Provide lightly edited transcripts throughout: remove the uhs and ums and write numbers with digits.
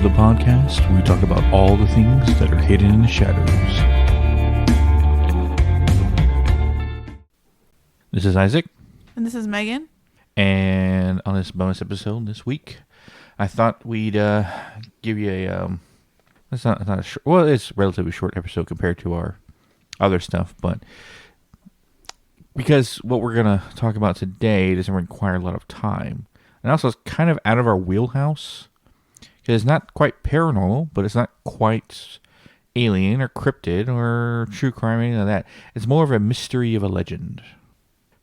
the podcast where we talk about all the things that are hidden in the shadows. This is Isaac. And this is Megan. And on this bonus episode this week, I thought we'd give you a... it's not a short... Well, it's a relatively short episode compared to our other stuff, but... Because what we're going to talk about today doesn't require a lot of time. And also it's kind of out of our wheelhouse. Because it's not quite paranormal, but it's not quite alien or cryptid or true crime or anything like that. It's more of a mystery of a legend.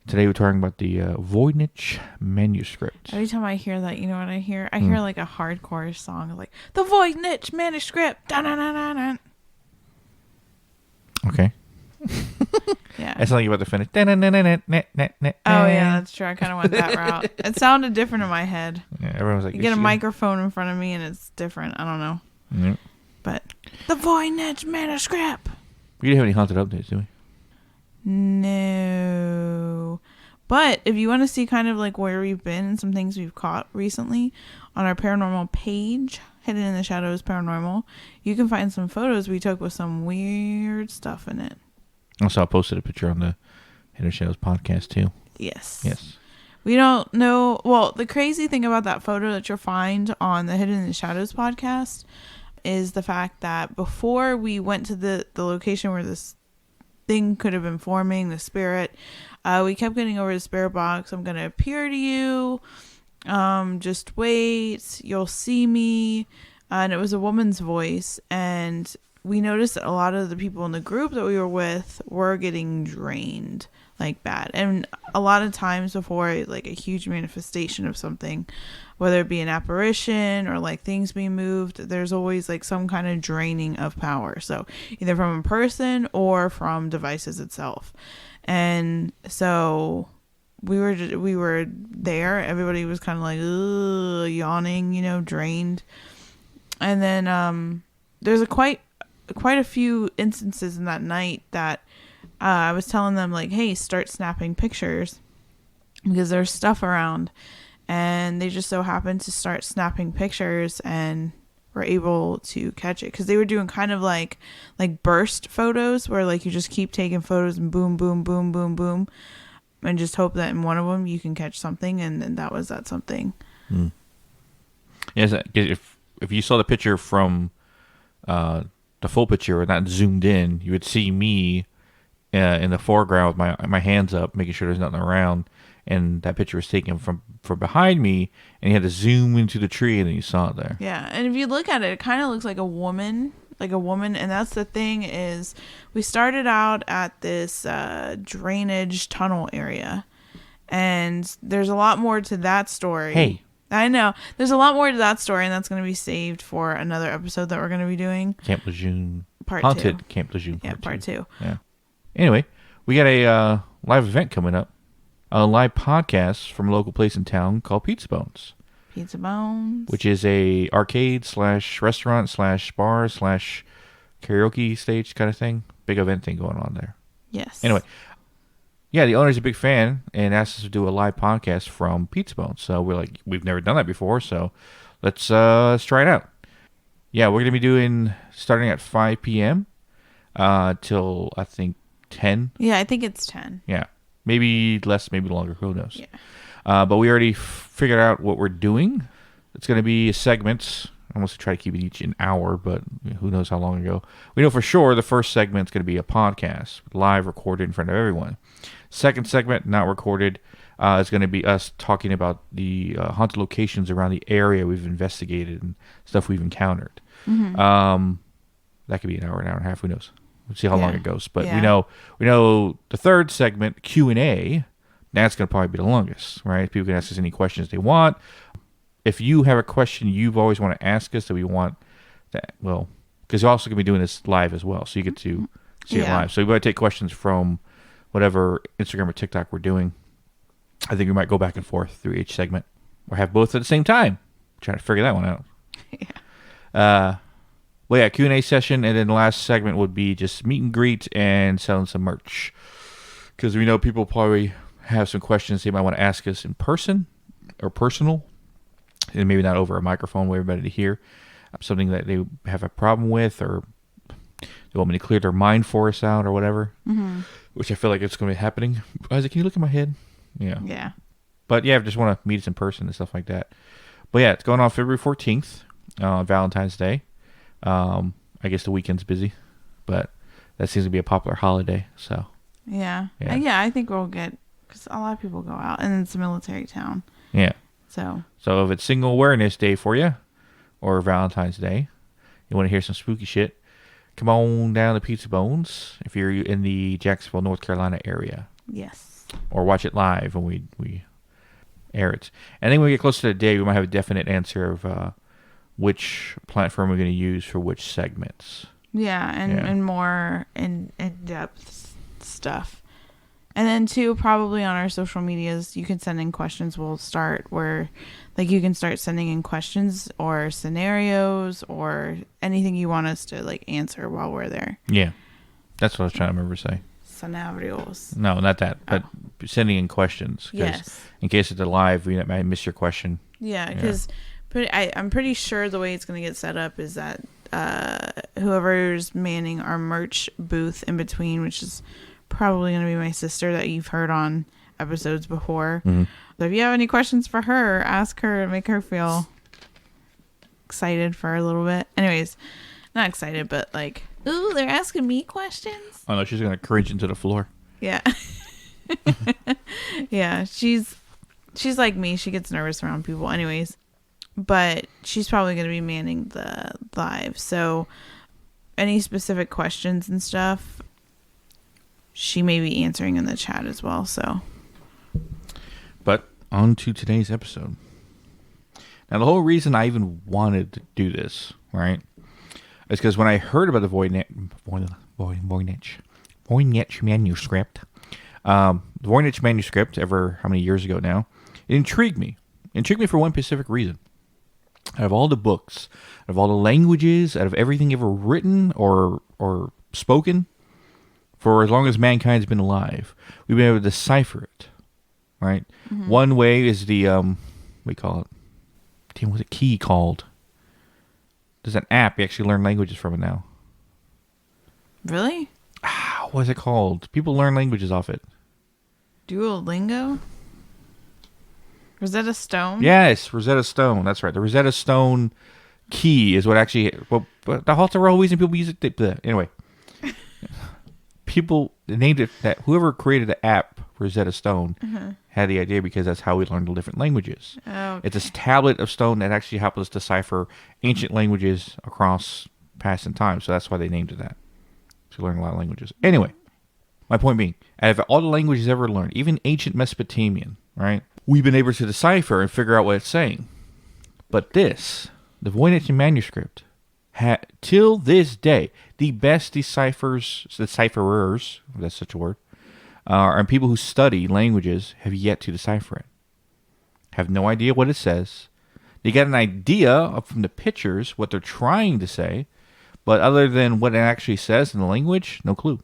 Today we're talking about the Voynich Manuscript. Every time I hear that, you know what I hear? I hear like a hardcore song, like, the Voynich Manuscript! Dun-dun-dun-dun-dun. Okay. Yeah. It's something about the finish. Oh, yeah, that's true. I kind of went that route. It sounded different in my head. Yeah, everyone was like... You get a microphone in front of me and it's different. I don't know. Yep. But, the Voynich Manuscript! We didn't have any haunted updates, do we? No. But if you want to see kind of like where we've been and some things we've caught recently on our paranormal page, Hidden in the Shadows Paranormal, you can find some photos we took with some weird stuff in it. Also, I posted a picture on the Hidden Shadows podcast too. Yes. We don't know. Well, the crazy thing about that photo that you'll find on the Hidden in the Shadows podcast is the fact that before we went to the location where this thing could have been forming, the spirit, we kept getting over the spirit box. I'm going to appear to you. Just wait. You'll see me. And it was a woman's voice. And we noticed that a lot of the people in the group that we were with were getting drained like bad. And a lot of times before like a huge manifestation of something, whether it be an apparition or like things being moved, there's always like some kind of draining of power. So either from a person or from devices itself. And so we were there. Everybody was kind of like yawning, drained. And then there's quite a few instances in that night that I was telling them like, hey, start snapping pictures because there's stuff around. And they just so happened to start snapping pictures and were able to catch it because they were doing kind of like burst photos where like you just keep taking photos and boom, boom, boom, boom, boom, and just hope that in one of them you can catch something. And then that was that something. Yes, if you saw the picture from the full picture or not zoomed in, you would see me in the foreground with my hands up, making sure there's nothing around. And that picture was taken from behind me, and you had to zoom into the tree, and then you saw it there. Yeah, and if you look at it, it kind of looks like a woman, and that's the thing is, we started out at this drainage tunnel area, and there's a lot more to that story. Hey. I know. There's a lot more to that story, and that's going to be saved for another episode that we're going to be doing. Camp Lejeune. Part Haunted 2. Camp Lejeune Part 2. Yeah. Anyway, we got a live event coming up. A live podcast from a local place in town called Pizza Bones. Pizza Bones. Which is a arcade / restaurant / bar / karaoke stage kind of thing. Big event thing going on there. Yes. Anyway. Yeah, the owner's a big fan and asked us to do a live podcast from Pizza Bones. So we're like, we've never done that before, so let's try it out. Yeah, we're going to be doing, starting at 5 p.m. Till, I think, 10. Yeah, I think it's 10. Yeah. Maybe less, maybe longer. Who knows? Yeah. But we already figured out what we're doing. It's going to be segments. I'm going to try to keep it each an hour, but who knows how long ago. We know for sure the first segment's going to be a podcast, live recorded in front of everyone. Second segment, not recorded, is going to be us talking about the haunted locations around the area we've investigated and stuff we've encountered. Mm-hmm. That could be an hour and a half. Who knows? We'll see how long it goes. But we know the third segment, Q&A, that's going to probably be the longest, right? People can ask us any questions they want. If you have a question you've always want to ask us that we want that, well, because you're also going to be doing this live as well, so you get to see it live. So we're going to take questions from whatever Instagram or TikTok we're doing. I think we might go back and forth through each segment or have both at the same time. Trying to figure that one out. Well, yeah, Q&A session, and then the last segment would be just meet and greet and selling some merch. Because we know people probably have some questions they might want to ask us in person or personal, and maybe not over a microphone for everybody to hear. something that they have a problem with, or they want me to clear their mind forest out or whatever, which I feel like it's going to be happening. Isaac, can you look at my head? Yeah. Yeah. But yeah, I just want to meet us in person and stuff like that. But yeah, it's going on February 14th, Valentine's Day. I guess the weekend's busy, but that seems to be a popular holiday. So Yeah. Yeah. Yeah, I think we'll get, because a lot of people go out, and it's a military town. yeah. So So if it's Single Awareness Day for you, or Valentine's Day, you want to hear some spooky shit, come on down to Pizza Bones if you're in the Jacksonville, North Carolina area. yes. Or watch it live when we air it. And then when we get closer to the day, we might have a definite answer of which platform we're going to use for which segments. Yeah, and, Yeah. and more in-depth stuff. And then, too, probably on our social medias, you can send in questions. We'll start where, like, you can start sending in questions or scenarios or anything you want us to, like, answer while we're there. Yeah. That's what I was trying to remember to say. Scenarios. No, not that, but sending in questions. 'Cause Yes. in case it's live, we might miss your question. Yeah, because I'm pretty sure the way it's going to get set up is that whoever's manning our merch booth in between, which is probably going to be my sister that you've heard on episodes before. Mm-hmm. So if you have any questions for her, ask her and make her feel excited for a little bit. Anyways, not excited, but like, ooh, they're asking me questions. Oh no, she's going to cringe into the floor. Yeah. Yeah, she's like me. She gets nervous around people. Anyways, but she's probably going to be manning the live. So any specific questions and stuff, she may be answering in the chat as well. So, But on to today's episode. Now, the whole reason I even wanted to do this, right, is because when I heard about the Voynich Manuscript, the Voynich Manuscript, ever how many years ago now, it intrigued me. It intrigued me for one specific reason. Out of all the books, out of all the languages, out of everything ever written or spoken, for as long as mankind's been alive, we've been able to decipher it, right? Mm-hmm. One way is the, what do you call it? Damn, what's a key called? There's an app, you actually learn languages from it now. really? What is it called? People learn languages off it. Duolingo? Rosetta Stone? Yes, Rosetta Stone. That's right. The Rosetta Stone key is what actually, well, the halter always and people use it. Anyway. People named it that. Whoever created the app Rosetta Stone had the idea because that's how we learned the different languages. Okay. It's this tablet of stone that actually helps us decipher ancient languages across past and time. So that's why they named it that. To learn a lot of languages. Anyway, my point being, out of all the languages ever learned, even ancient Mesopotamian, right? We've been able to decipher and figure out what it's saying. But this, the Voynich Manuscript, till this day, the best decipherers, if that's such a word, and people who study languages have yet to decipher it. Have no idea what it says. They got an idea from the pictures what they're trying to say, but other than what it actually says in the language, no clue.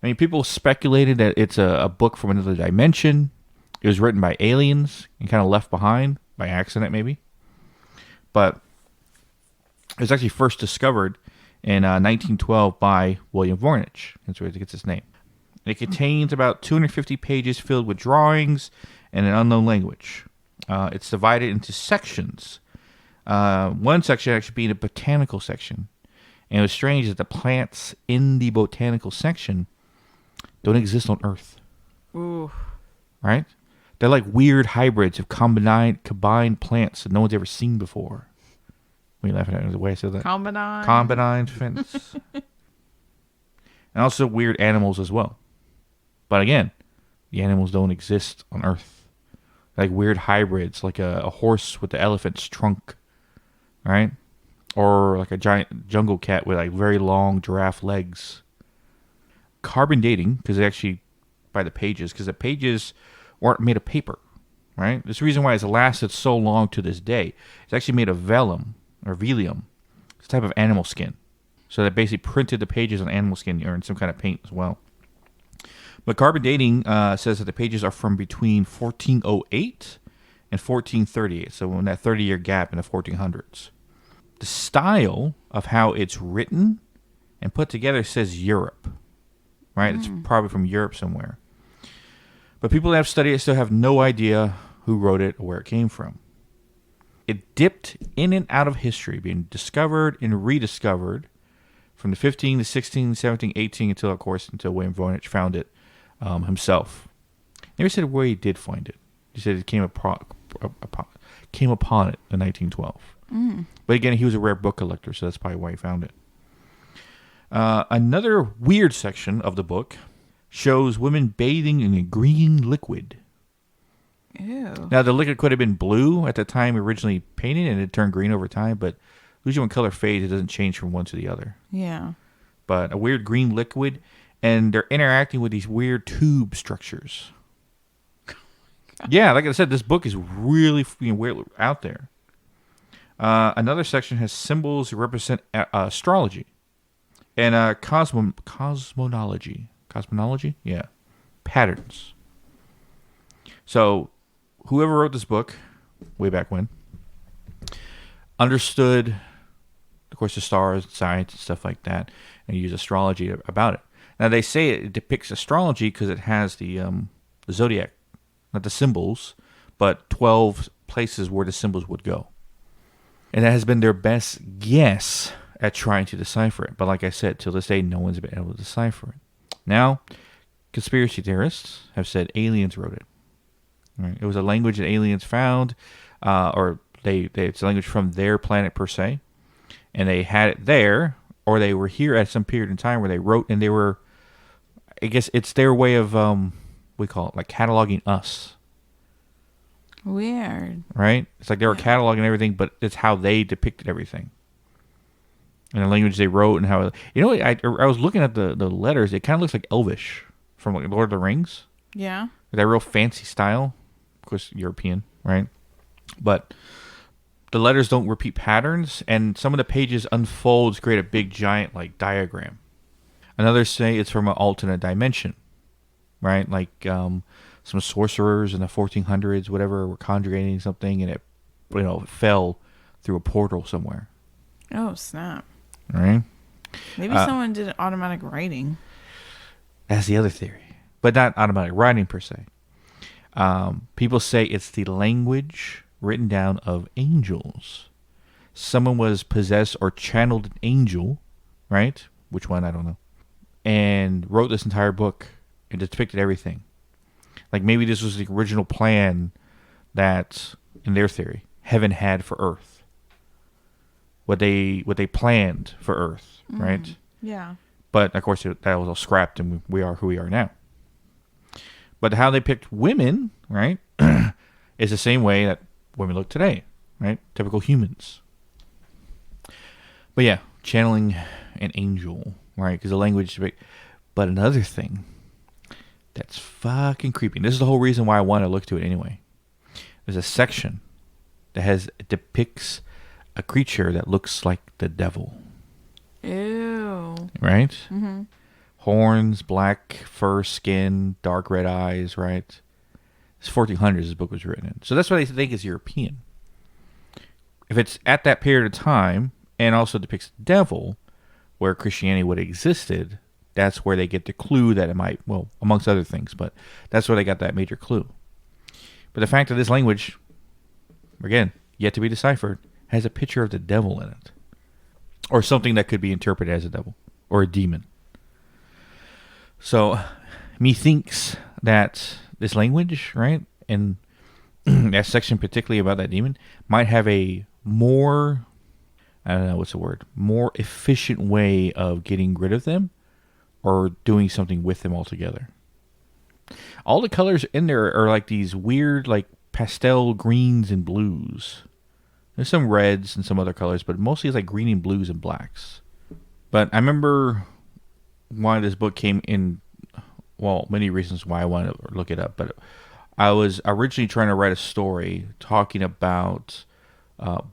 I mean, people speculated that it's a book from another dimension. It was written by aliens and kind of left behind by accident, maybe. But it was actually first discovered in 1912 by William Voynich. That's where it gets its name. It contains about 250 pages filled with drawings and an unknown language. It's divided into sections. One section actually being a botanical section. And it was strange that the plants in the botanical section don't exist on Earth. Ooh. Right? They're like weird hybrids of combined plants that no one's ever seen before. What are you laughing at the way I said that? Combined fence. And also weird animals as well. But again, the animals don't exist on Earth. Like weird hybrids, like a horse with the elephant's trunk. Right? Or like a giant jungle cat with like very long giraffe legs. Carbon dating, because actually by the pages, because the pages weren't made of paper. Right? This reason why it's lasted so long to this day. It's actually made of vellum. Or velium. It's a type of animal skin. So they basically printed the pages on animal skin or in some kind of paint as well. But carbon dating says that the pages are from between 1408 and 1438. So in that 30-year gap in the 1400s. The style of how it's written and put together says Europe, right? It's probably from Europe somewhere. But people that have studied it still have no idea who wrote it or where it came from. It dipped in and out of history, being discovered and rediscovered from the 15, the 16, 17, 18, until William Voynich found it himself. Never said where he did find it. He said it came upon it in 1912. But again, he was a rare book collector, so that's probably why he found it. Another weird section of the book shows women bathing in a green liquid. Ew. Now, the liquid could have been blue at the time originally painted, and it turned green over time, but usually when color fades, it doesn't change from one to the other. Yeah. But a weird green liquid, and they're interacting with these weird tube structures. Yeah, like I said, this book is really weird out there. Another section has symbols that represent astrology and cosmology. Cosmology? Yeah. Patterns. So, whoever wrote this book, way back when, understood, of course, the stars, science, and stuff like that, and used astrology about it. Now, they say it depicts astrology because it has the zodiac, not the symbols, but 12 places where the symbols would go. And that has been their best guess at trying to decipher it. But like I said, till this day, no one's been able to decipher it. Now, conspiracy theorists have said aliens wrote it. Right? It was a language that aliens found, it's a language from their planet per se, and they had it there, or they were here at some period in time where they wrote, and they were, I guess it's their way of, we call it like cataloging us. Weird. Right? It's like they were cataloging everything, but it's how they depicted everything. And the language they wrote and how... I was looking at the letters. It kind of looks like Elvish from like Lord of the Rings. Yeah. That real fancy style. Of course, European, right? But the letters don't repeat patterns, and some of the pages unfold to create a big, giant like diagram. Another say it's from an alternate dimension, right? Like some sorcerers in the 1400s, whatever, were conjugating something, and it fell through a portal somewhere. Oh, snap. Right? Maybe someone did automatic writing. That's the other theory. But not automatic writing per se. People say it's the language written down of angels. Someone was possessed or channeled an angel, right? Which one, I don't know. And wrote this entire book and depicted everything. Like maybe this was the original plan that, in their theory, heaven had for Earth. What they planned for Earth, right? Yeah. But of course that was all scrapped, and we are who we are now. But how they picked women, right, is the same way that women look today, right? Typical humans. But yeah, channeling an angel, right? Because the language is big. But another thing that's fucking creepy. And this is the whole reason why I want to look to it anyway. There's a section that depicts a creature that looks like the devil. Ew. Right? Mm-hmm. Horns, black fur, skin, dark red eyes, right? It's 1400s this book was written in. So that's why they think is European. If it's at that period of time, and also depicts the devil, where Christianity would have existed, that's where they get the clue that it might, well, amongst other things, but that's where they got that major clue. But the fact that this language, again, yet to be deciphered, has a picture of the devil in it. Or something that could be interpreted as a devil. Or a demon. So, methinks that this language, right, and that section particularly about that demon, might have a more, I don't know what's the word, more efficient way of getting rid of them, or doing something with them altogether. All the colors in there are like these weird, like pastel greens and blues. There's some reds and some other colors, but mostly it's like green and blues and blacks. But I remember why this book came in, well, many reasons why I wanted to look it up. But I was originally trying to write a story talking about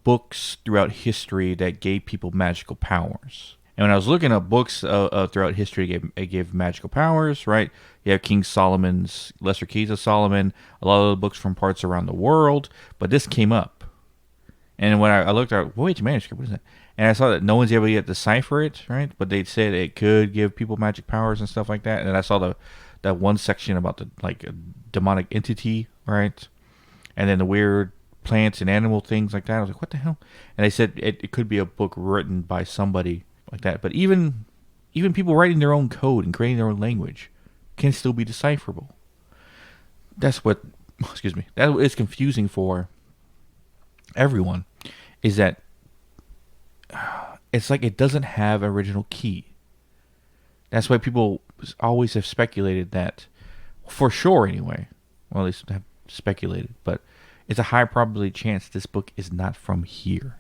books throughout history that gave people magical powers. And when I was looking at books throughout history that gave magical powers, right? You have King Solomon's Lesser Keys of Solomon, a lot of the books from parts around the world. But this came up. And when I looked at Voynich Manuscript, what is that? And I saw that no one's able to yet decipher it, right? But they said it could give people magic powers and stuff like that. And I saw that one section about the like a demonic entity, right? And then the weird plants and animal things like that. I was like, what the hell? And they said it could be a book written by somebody like that. But even people writing their own code and creating their own language can still be decipherable. That's what, that is confusing for everyone, is that it's like it doesn't have original key. That's why people always have speculated that, for sure anyway, well, at least have speculated, but it's a high probability chance this book is not from here.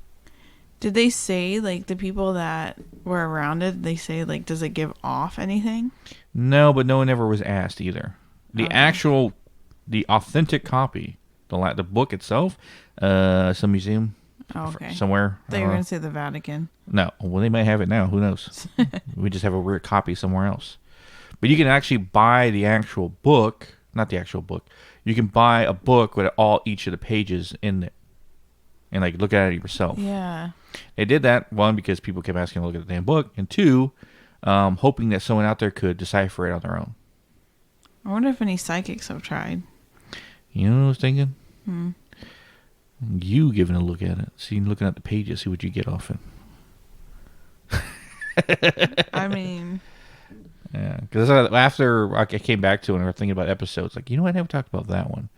Did they say, like, the people that were around it, they say, like, does it give off anything? No, but no one ever was asked either. The authentic copy, the book itself, some museum somewhere. They were going to say the Vatican. No, well, they might have it now. Who knows? We just have a weird copy somewhere else. But you can actually buy the actual book, not the actual book. You can buy a book with each of the pages in it, and like look at it yourself. Yeah. They did that, one, because people kept asking to look at the damn book, and two, hoping that someone out there could decipher it on their own. I wonder if any psychics have tried. You know what I was thinking? You giving a look at it, looking at the pages, see what you get off it. I mean, yeah, because after I came back to it and I was thinking about episodes, like, you know what, I never talked about that one,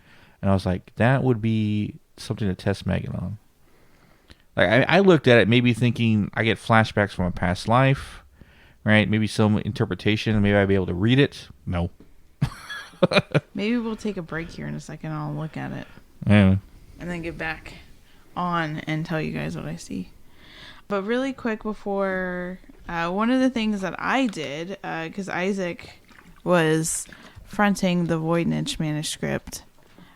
and I was like, that would be something to test Megan on. Like, I looked at it maybe thinking I get flashbacks from a past life, right? Maybe some interpretation, maybe I'd be able to read it. No. Maybe we'll take a break here in a second. I'll look at it. Yeah. And then get back on and tell you guys what I see. But really quick before, one of the things that I did, because Isaac was fronting the Voynich Manuscript.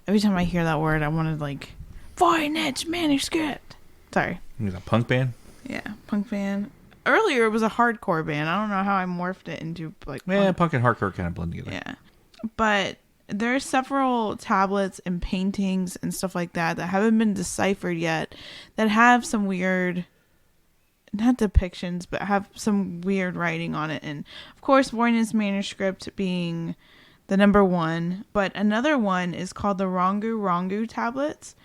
Every time I hear that word, I wanted like, Voynich Manuscript. Sorry. It was a punk band? Yeah, punk band. Earlier it was a hardcore band. I don't know how I morphed it into like punk and hardcore kind of blend together. Yeah. But there are several tablets and paintings and stuff like that haven't been deciphered yet, that have some weird, not depictions, but have some weird writing on it. And of course, Voynich's Manuscript being the number one, but another one is called the Rongu tablets.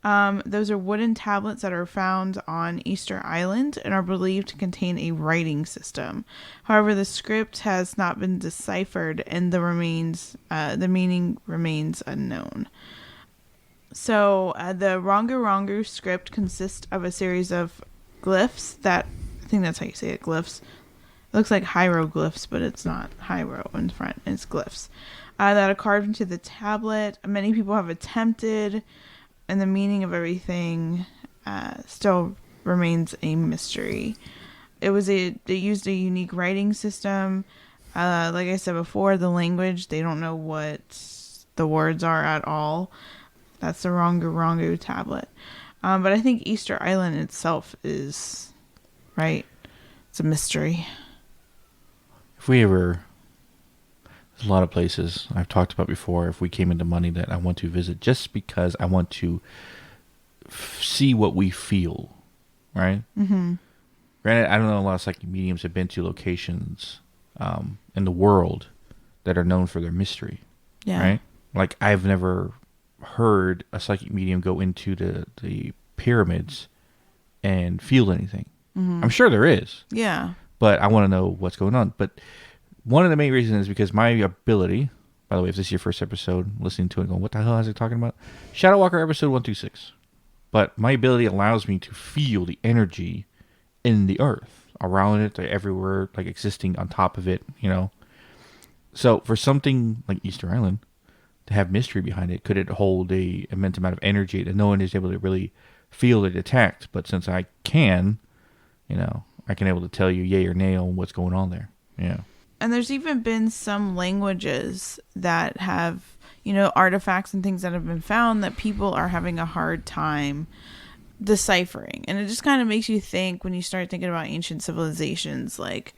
Those are wooden tablets that are found on Easter Island and are believed to contain a writing system. However, the script has not been deciphered and the meaning remains unknown. So the Rongu script consists of a series of glyphs I think that's how you say it, glyphs. It looks like hieroglyphs, but it's not hiero in front. It's glyphs that are carved into the tablet. Many people have attempted, and the meaning of everything still remains a mystery. They used a unique writing system. Like I said before, the language, they don't know what the words are at all. That's the Rongu tablet. But I think Easter Island itself is, right? It's a mystery. If we ever, there's a lot of places I've talked about before, if we came into money, that I want to visit just because I want to see what we feel, right? Mm-hmm. Granted, I don't know, a lot of psychic mediums have been to locations in the world that are known for their mystery, right? Like, I've never heard a psychic medium go into the pyramids and feel anything. Mm-hmm. I'm sure there is. Yeah. But I want to know what's going on. But one of the main reasons is because my ability, by the way, if this is your first episode, listening to it and going, what the hell is it talking about? Shadow Walker episode 126. But my ability allows me to feel the energy in the earth, around it, everywhere, like existing on top of it, you know. So for something like Easter Island to have mystery behind it, could it hold a immense amount of energy that no one is able to really feel or detect? But since I can, you know, I can able to tell you yay or nay on what's going on there. Yeah. And there's even been some languages that have, you know, artifacts and things that have been found that people are having a hard time deciphering. And it just kind of makes you think, when you start thinking about ancient civilizations, like,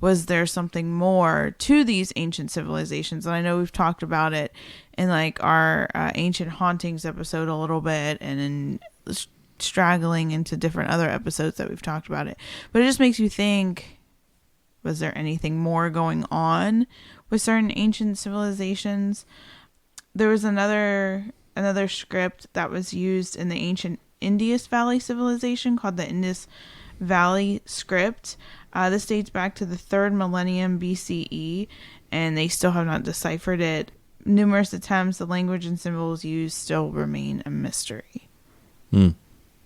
was there something more to these ancient civilizations? And I know we've talked about it in like our ancient hauntings episode a little bit, and in straggling into different other episodes that we've talked about it. But it just makes you think, was there anything more going on with certain ancient civilizations? There was another script that was used in the ancient Indus Valley civilization called the Indus Valley script. This dates back to the 3rd millennium BCE, and they still have not deciphered it. Numerous attempts, the language and symbols used still remain a mystery.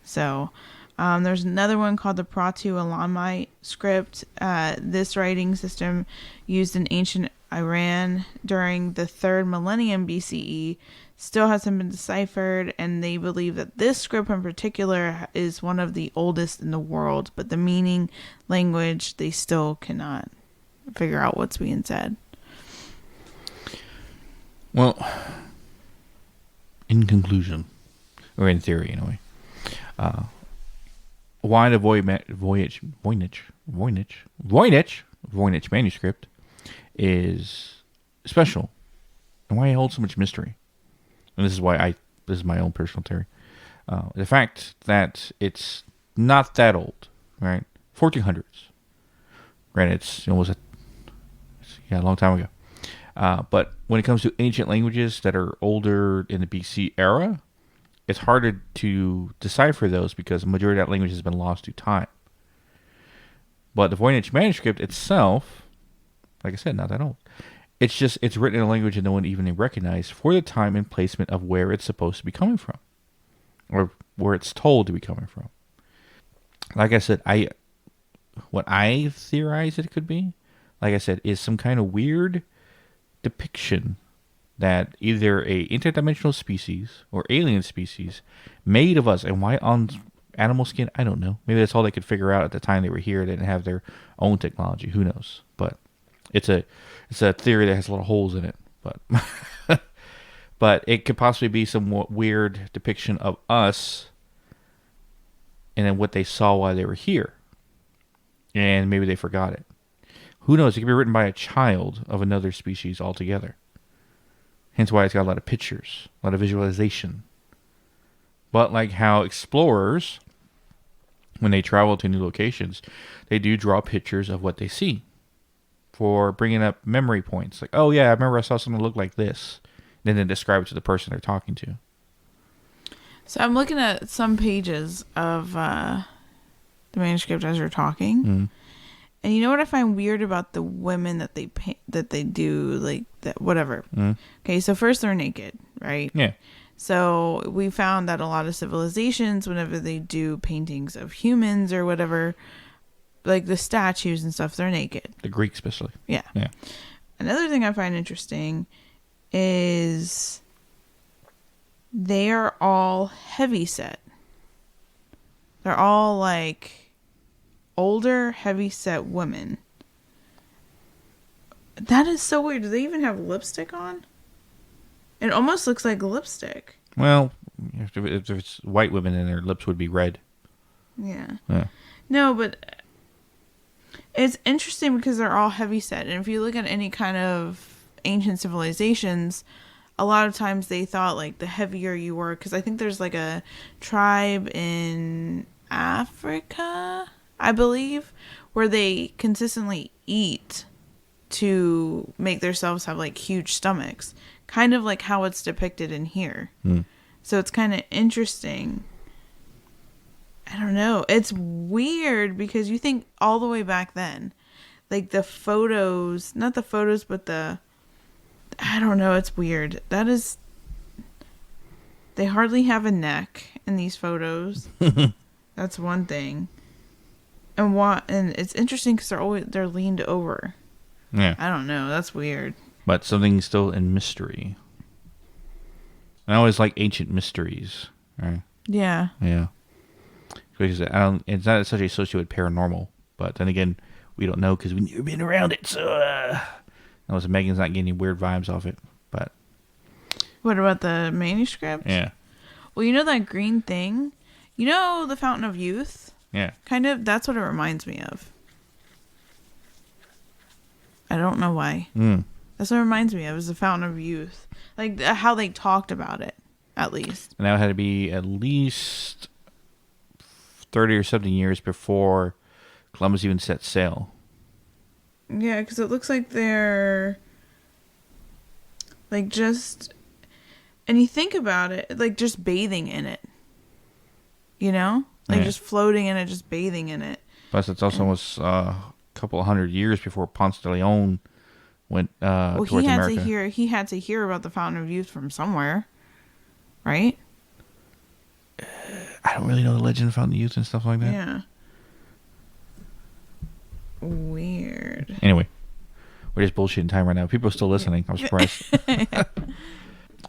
So, there's another one called the Proto-Elamite script. This writing system used in ancient Iran during the 3rd millennium BCE still hasn't been deciphered, and they believe that this script in particular is one of the oldest in the world, but the meaning, language, they still cannot figure out what's being said. Well, in conclusion, or in theory anyway, why the Voynich Manuscript is special, and why it holds so much mystery. And this is my own personal theory. The fact that it's not that old, right? 1400s. Granted, it was a long time ago. But when it comes to ancient languages that are older in the BC era, it's harder to decipher those because the majority of that language has been lost to time. But the Voynich Manuscript itself, like I said, not that old. It's written in a language that no one even recognized for the time and placement of where it's supposed to be coming from, or where it's told to be coming from. Like I said, what I theorize it could be, like I said, is some kind of weird depiction that either a interdimensional species or alien species made of us. And why on animal skin? I don't know. Maybe that's all they could figure out at the time they were here. They didn't have their own technology. Who knows? But it's a theory that has a lot of holes in it. But but it could possibly be some weird depiction of us and then what they saw while they were here. And maybe they forgot it. Who knows? It could be written by a child of another species altogether. Hence why it's got a lot of pictures, a lot of visualization. But like how explorers, when they travel to new locations, they do draw pictures of what they see for bringing up memory points. Like, oh yeah, I remember I saw something look like this. And then describe it to the person they're talking to. So I'm looking at some pages of the manuscript as you're talking. Mm-hmm. And you know what I find weird about the women that they paint, that they do, like that, whatever. Mm-hmm. Okay, so first they're naked, right? Yeah. So we found that a lot of civilizations, whenever they do paintings of humans or whatever, like the statues and stuff, they're naked. The Greeks especially. Yeah. Yeah. Another thing I find interesting is they are all heavy set. They're all like older, heavy-set women. That is so weird. Do they even have lipstick on? It almost looks like lipstick. Well, if it's white women, then their lips would be red. Yeah. No, but it's interesting because they're all heavy-set. And if you look at any kind of ancient civilizations, a lot of times they thought, like, the heavier you were, because I think there's, like, a tribe in Africa, I believe, where they consistently eat to make themselves have like huge stomachs, kind of like how it's depicted in here. So it's kind of interesting. I don't know. It's weird because you think all the way back then, like the photos, not the photos, but I don't know. It's weird. They hardly have a neck in these photos. That's one thing. And it's interesting because they're leaned over. Yeah. I don't know. That's weird. But something's still in mystery. I always like ancient mysteries, right? Yeah. Yeah. Because it's not such associated with paranormal, but then again, we don't know because we've never been around it. So, Megan's not getting any weird vibes off it. But what about the manuscript? Yeah. Well, you know that green thing? You know the Fountain of Youth? Yeah. Kind of, that's what it reminds me of. I don't know why. That's what it reminds me of, is the Fountain of Youth. Like, how they talked about it, at least. And that had to be at least 30 or something years before Columbus even set sail. Yeah, because it looks like they're like just, and you think about it, like just bathing in it. You know? Like just floating in it, just bathing in it. Plus, it's also almost a couple of 100 years before Ponce de Leon went towards America. He had to hear about the Fountain of Youth from somewhere, right? I don't really know the legend of Fountain of Youth and stuff like that. Yeah. Weird. Anyway, we're just bullshitting time right now. People are still listening. I'm surprised.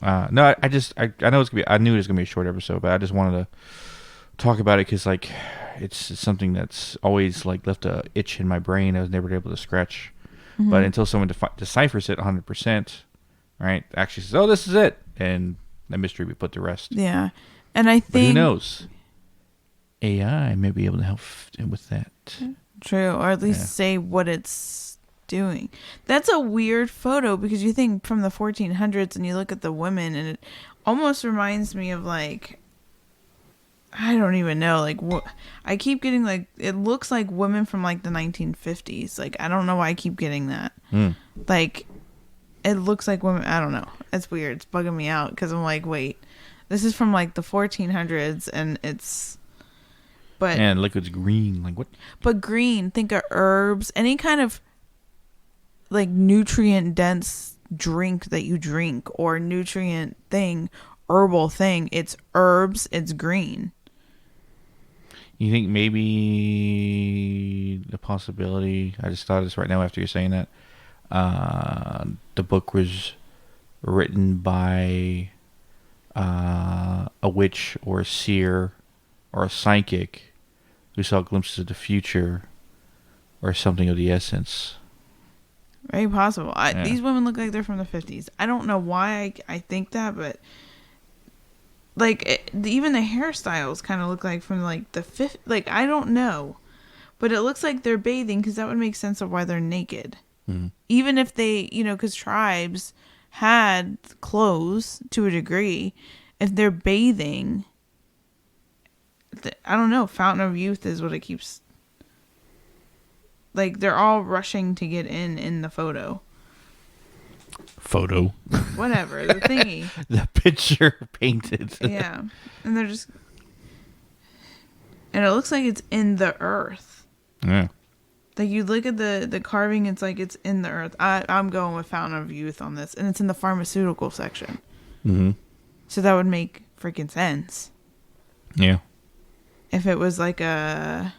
No, I know it's gonna be. I knew it was gonna be a short episode, but I just wanted to talk about it because like it's something that's always like left a itch in my brain. I was never able to scratch, but until someone deciphers it 100%, right? Actually says, "Oh, this is it," and that mystery we put to rest. Yeah, and I think, but who knows? AI may be able to help with that. True, or at least say what it's doing. That's a weird photo because you think from the 1400s and you look at the women and it almost reminds me of like, I don't even know, like I keep getting like, it looks like women from like the 1950s. Like I don't know why I keep getting that. Like it looks like women. I don't know. It's weird. It's bugging me out because I'm like, wait, this is from like the 1400s and it's. But and liquid's green, like what? But green, think of herbs, any kind of like nutrient dense drink that you drink or nutrient thing, herbal thing. It's herbs, it's green. You think maybe the possibility, I just thought of this right now after you're saying that, the book was written by a witch or a seer or a psychic who saw glimpses of the future or something of the essence. Very possible. These women look like they're from the 50s. I don't know why I think that, but like even the hairstyles kind of look like from like the 50s. Like I don't know, but it looks like they're bathing because that would make sense of why they're naked. Even if they, because tribes had clothes to a degree, if they're bathing. I don't know. Fountain of Youth is what it keeps. Like they're all rushing to get in the photo. Whatever the thingy. The picture painted. Yeah, and they're just, and it looks like it's in the earth. Yeah. Like you look at the carving, it's like it's in the earth. I'm going with Fountain of Youth on this, and it's in the pharmaceutical section. So that would make freaking sense. Yeah. If it was like a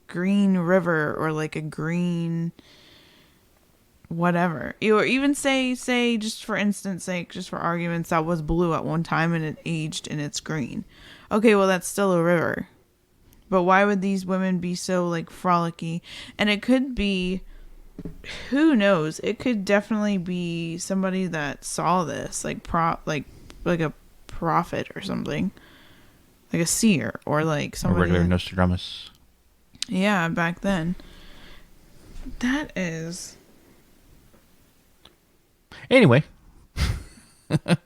green river or like a green whatever. Or even say just for instance sake, just for argument's, that was blue at one time and it aged and it's green. Okay, well that's still a river. But why would these women be so like frolicky? And it could be, who knows? It could definitely be somebody that saw this, like a prophet or something. Like a seer or like somebody. A regular Nostradamus. Yeah, back then. That is. Anyway. You're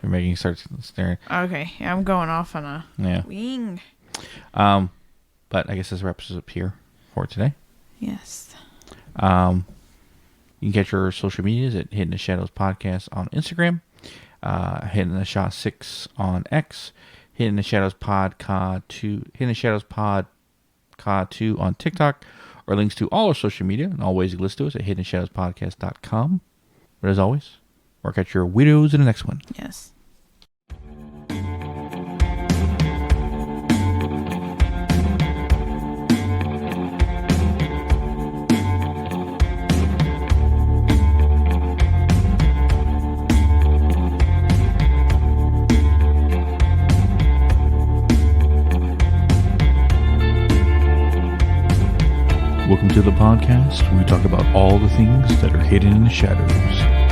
making you start staring. Okay, I'm going off on a wing. But I guess this wraps us up here for today. Yes. You can catch our social medias at Hidden the Shadows Podcast on Instagram, Hidden the Shaw 6 on X, Hidden the Shadows Pod 2 on TikTok, or links to all our social media and all ways you can listen to us at hiddenshadowspodcast.com. But as always, we'll catch your weirdos in the next one. Yes. Welcome to the podcast where we talk about all the things that are hidden in the shadows.